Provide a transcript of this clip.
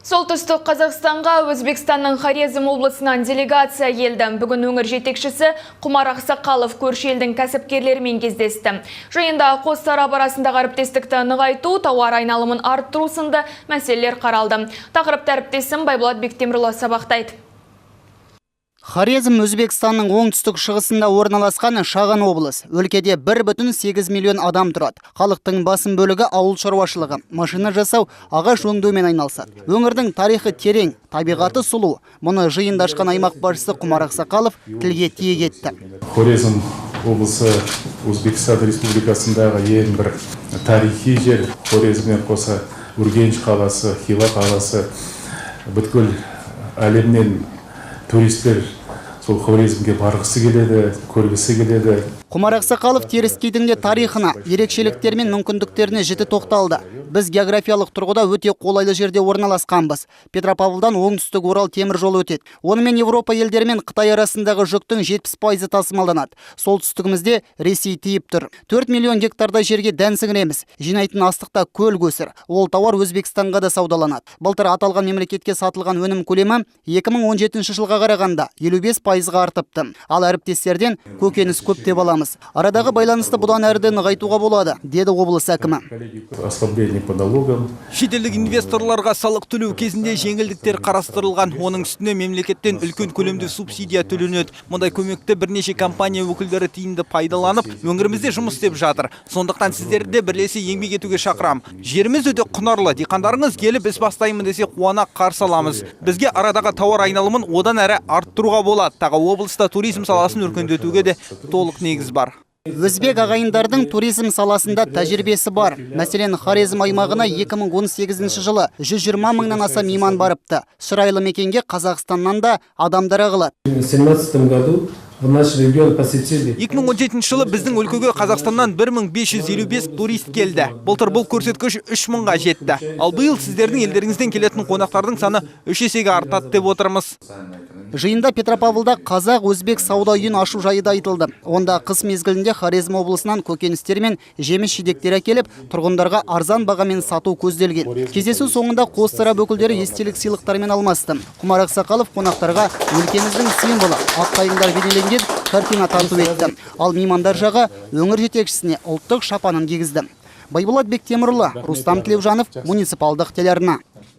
Солтүстік Қазақстанға Өзбекстанның Хорезм облысынан делегация елді. Бүгін өңір жетекшісі Құмар Ақсақалов көрші елдің кәсіпкерлерімен кездесті. Жиында қос тарап арасындағы әріптестікті нығайту, тауар айналымын арттыру сынды мәселелер қаралды. Тақырыпты әріптесім Байболат Бектемірлі сабақтайды. Хорезм Өзбекстанның оңтүстік шығысында орналасқан шағын облыс. Өлкеде 1,8 миллион адам тұрады. Халықтың басым бөлігі ауыл шаруашылығы, машина жасау, ағаш өңдеумен айналысады. Өңірдің тарихы терең, табиғаты сұлу. Мұны жиында ашқан аймақ басшысы Құмар Ақсақалов тілге тиек етті. Хорезм облысы Өзбекстан Республикасындағы ең бір тарихи жер. Хорезммен қоса Үргенч қаласы, Хива қаласы, бүткіл әлемнен туристер сол Хорезмге барғысы келеді, көргісі келеді. Құмар Ақсақалов теріскейдің де тарихына, ерекшеліктері мен мүмкіндіктеріне жіті тоқталды. Біз географиялық тұрғыда өте қолайлы жерде орналасқанбыз. Петропавлдан оңтүстік Орал темір жолы өтеді. Онымен Европа елдері мен Қытай арасындағы жүктің 70% тасымалданады. Солтүстігімізде Ресей тиіп тұр. 4 миллион гектарда жерге дән сіңіреміз. Жинайтын астықта көл көсір. Ол тауар Өзбекстанға да саудаланады. Былтыр аталған мемлекетке сатылған өнім көлемі 2017 жылға қарағанда 55%-ға артыпты. Ал әріптестерден көкөніс көп деп аламыз. Арадағы байланысты бұдан әрі нығайтуға болады, деді облыс әкімі. Шетелдік инвесторларға салық төлеу кезінде жеңілдіктер қарастырылған. Оның үстіне мемлекеттен үлкен көлемде субсидия төленеді. Мұндай көмекті бірнеше компания өкілдері тиімді пайдаланып, өңірімізде жұмыс істеп жатыр. Сондықтан сіздерді бірлесе еңбек етуге шақырам. Жеріміз өте құнарлы. Диқандарыңыз келіп іс бастаймын десе қуана қарсы аламыз. Бізге арадағы тауар айналымын одан әрі арттыруға болады. Тағы облыста туризм саласын өркендетуге де толық негіз бар. Өзбек ағайындардың туризм саласында тәжірибесі бар. Мәселен, Хорезм аймағына 2018 жылы 120 мыңнан аса мейман барыпты. Шырайлы мекенге Қазақстаннан да адамдар ағылады. 2017 жылы біздің өлкеге Қазақстаннан 1555 турист келді. Былтыр бұл көрсеткіш 3000-ға жетті. Ал биыл сіздердің елдеріңізден келетін қонақтардың саны 3 есеге артады деп отырмыз. Жиында Петропавлда қазақ-өзбек сауда үйін ашу жайы да айтылды. Онда қыс мезгілінде Хорезм облысынан көкөністер мен жеміс жидектер әкеліп, тұрғындарға арзан бағамен сату көзделген. Кездесу соңында қос тарап өкілдері естелік сыйлықтармен алмасты. Құмар Ақсақалов қонақтарға өлкеміздің символы ақ қайыңдар бейнеленген картина тарту етті. Ал меймандар жағы өңір жетекшісіне ұлттық шапанын кигізді. Байболат Бектемірлі, Рустам Тілеужанов, муниципалдық телеарна.